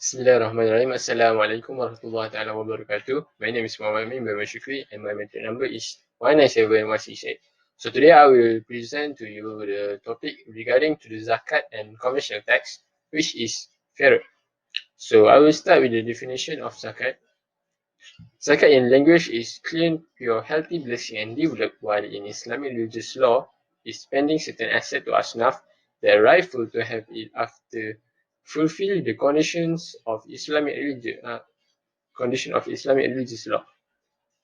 Bismillahirrahmanirrahim. Assalamualaikum warahmatullahi taala wabarakatuh. My name is Muhammad Amin bin Shukri and my metric number is 197168. So today I will present to you the topic regarding to the zakat and conventional tax, which is fairer. So I will start with the definition of zakat. Zakat in language is clean, pure, healthy, blessing and developed, while in Islamic religious law is spending certain asset to asnaf that are rightful to have it after fulfill the conditions of Islamic religious law.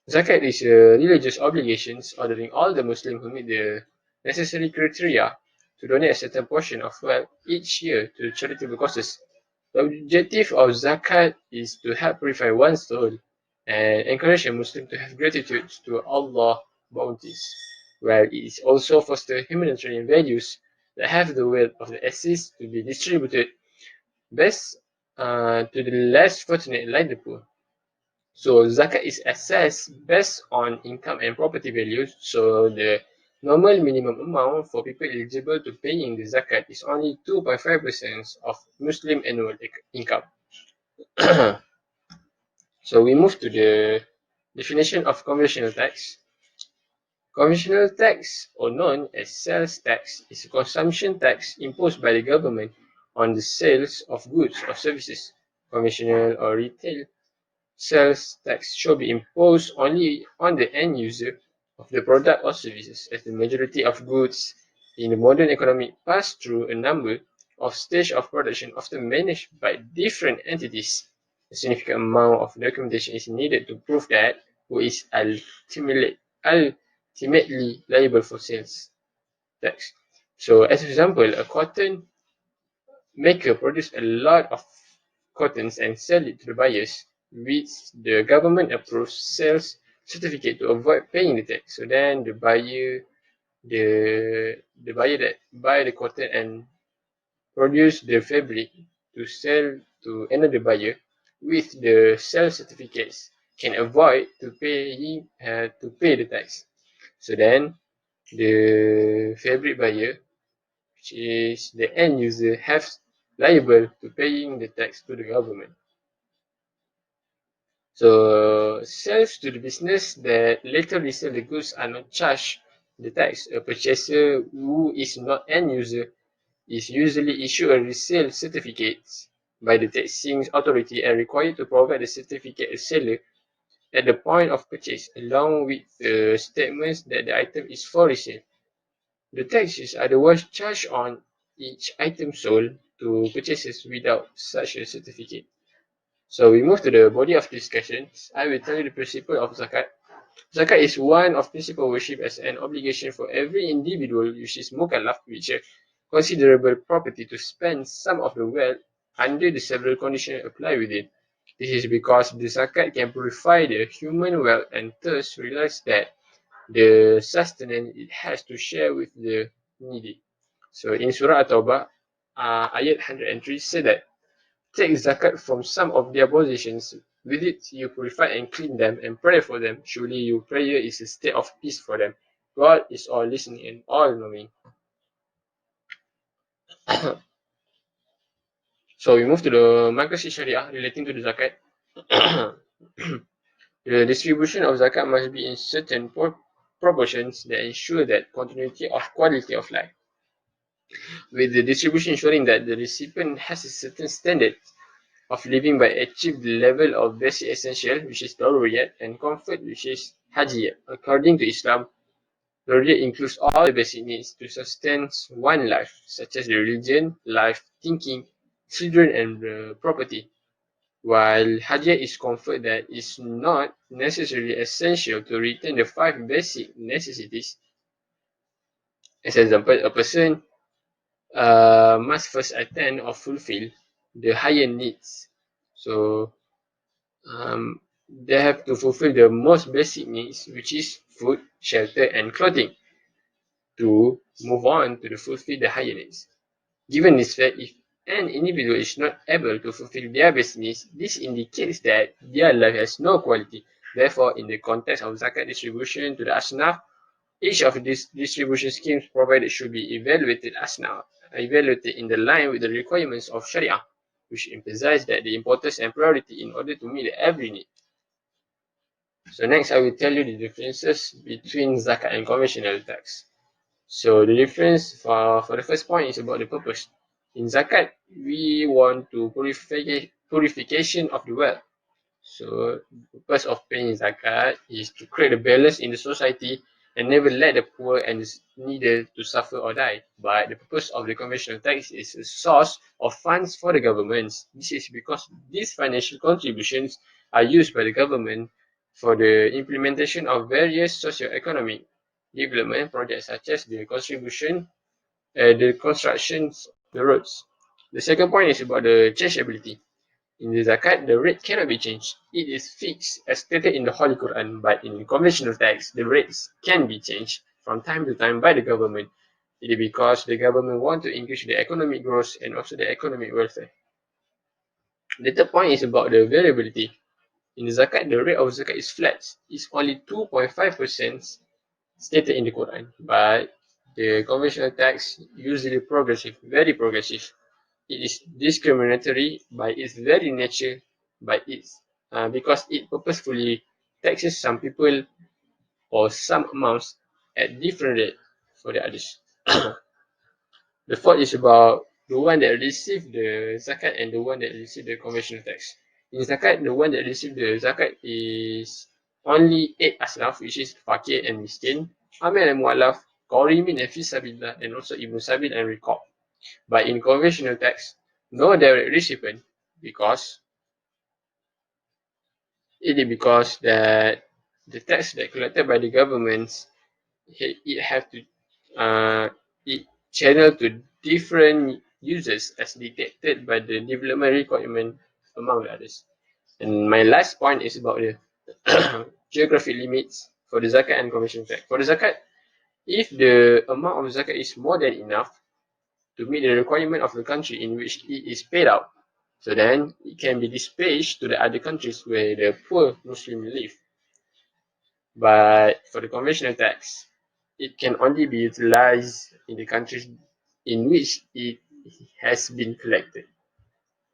Zakat is a religious obligation ordering all the Muslims who meet the necessary criteria to donate a certain portion of wealth each year to charitable causes. The objective of zakat is to help purify one's soul and encourage a Muslim to have gratitude to Allah's bounties, while it is also foster humanitarian values that have the wealth of the assist to be distributed best to the less fortunate like the poor. So zakat is assessed based on income and property values. So the normal minimum amount for people eligible to paying the zakat is only 2.5% of Muslim annual income. So we move to the definition of conventional tax. Conventional tax, or known as sales tax, is a consumption tax imposed by the government on the sales of goods or services. Conventional or retail sales tax shall be imposed only on the end user of the product or services, as the majority of goods in the modern economy pass through a number of stages of production, often managed by different entities. A significant amount of documentation is needed to prove that who is ultimately liable for sales tax. So, as an example, a cotton maker produce a lot of cottons and sell it to the buyers with the government approved sales certificate to avoid paying the tax. So then the buyer that buy the cotton and produce the fabric to sell to another buyer with the sales certificates can avoid to pay the tax. So then the fabric buyer, which is the end user, have liable to paying the tax to the government. So sales to the business that later resell the goods are not charged the tax. A purchaser who is not end user is usually issued a resale certificate by the taxing authority and required to provide the certificate to seller at the point of purchase, along with the statements that the item is for resale. The tax is otherwise charged on each item sold to purchasers without such a certificate. So we move to the body of discussions. I will tell you the principle of zakat. Zakat is one of principal worship as an obligation for every individual which is mukallaf, which is considerable property to spend some of the wealth under the several conditions applied within. This is because the zakat can purify the human wealth and thus realize that the sustenance it has to share with the needy. So in Surah At-Tawbah, ayat 103 said that take zakat from some of their possessions. With it you purify and clean them and pray for them. Surely your prayer is a state of peace for them. God is all listening and all knowing. So we move to the Markasi Sharia relating to the zakat. The distribution of zakat must be in certain proportions that ensure that continuity of quality of life, with the distribution ensuring that the recipient has a certain standard of living by achieve the level of basic essential, which is daruriyat, and comfort, which is hajiyat. According to Islam, daruriyat includes all the basic needs to sustain one life, such as the religion, life, thinking, children, and property. While hajiyat is comfort that is not necessarily essential to retain the five basic necessities. As an example, a person must first attain or fulfill the higher needs. So they have to fulfill the most basic needs, which is food, shelter, and clothing, to move on to fulfill the higher needs. Given this fact, if an individual is not able to fulfill their basic needs, this indicates that their life has no quality. Therefore, in the context of zakat distribution to the asnaf, each of these distribution schemes provided should be evaluated in the line with the requirements of Sharia. which emphasize that the importance and priority in order to meet every need. So next, I will tell you the differences between zakat and conventional tax. So the difference for the first point is about the purpose. In zakat, we want to purification of the wealth. So the purpose of paying zakat is to create a balance in the society and never let the poor and the needy to suffer or die. But the purpose of the conventional tax is a source of funds for the governments. This is because these financial contributions are used by the government for the implementation of various socio-economic development projects such as the constructions of the roads. The second point is about the changeability. In the zakat, the rate cannot be changed. It is fixed as stated in the Holy Quran, but in conventional tax, the rates can be changed from time to time by the government. It is because the government wants to increase the economic growth and also the economic welfare. The third point is about the variability. In the zakat, the rate of zakat is flat. It's only 2.5% stated in the Quran, but the conventional tax usually progressive, very progressive. It is discriminatory by its very nature, because it purposefully taxes some people or some amounts at different rate for the others. The fourth is about the one that receive the zakat and the one that receive the conventional tax. In zakat, the one that receive the zakat is only 8 asnaf, which is fakir and miskin, amil and mu'alaf, qarimin and fisabilillah, and also ibn sabil and riqab. But in conventional tax, no direct recipient because it is because that the tax that collected by the governments it have to it channel to different users as dictated by the development requirement among the others. And my last point is about the geographic limits for the zakat and conventional tax. For the zakat, if the amount of zakat is more than enough to meet the requirement of the country in which it is paid out, so then it can be dispatched to the other countries where the poor Muslims live. But for the conventional tax, it can only be utilized in the countries in which it has been collected.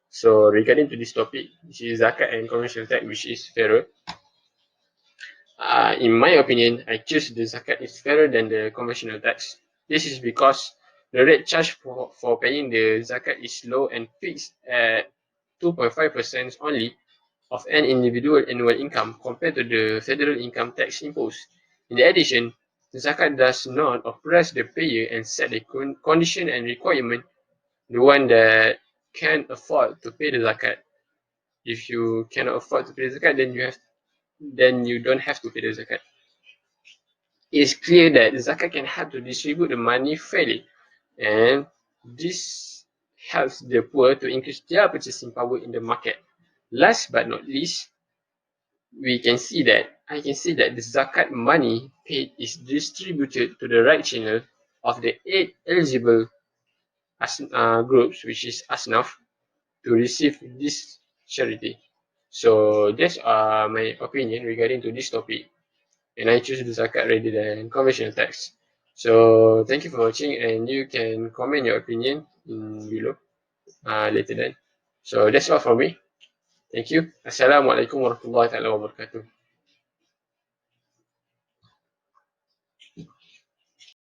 So regarding to this topic, which is zakat and conventional tax, which is fairer. In my opinion, I choose the zakat is fairer than the conventional tax. This is because the rate charged for paying the zakat is low and fixed at 2.5% only of an individual annual income compared to the federal income tax imposed. In addition, the zakat does not oppress the payer and set the condition and requirement the one that can afford to pay the zakat. If you cannot afford to pay the zakat, then you don't have to pay the zakat. It is clear that the zakat can help to distribute the money fairly, and this helps the poor to increase their purchasing power in the market. Last but not least, I can see that the zakat money paid is distributed to the right channel of the 8 eligible groups, which is asnaf, to receive this charity. So that's my opinion regarding to this topic, and I choose the zakat rather than conventional tax. So thank you for watching, and you can comment your opinion in below later then. So that's all from me. Thank you. Assalamualaikum warahmatullahi wabarakatuh.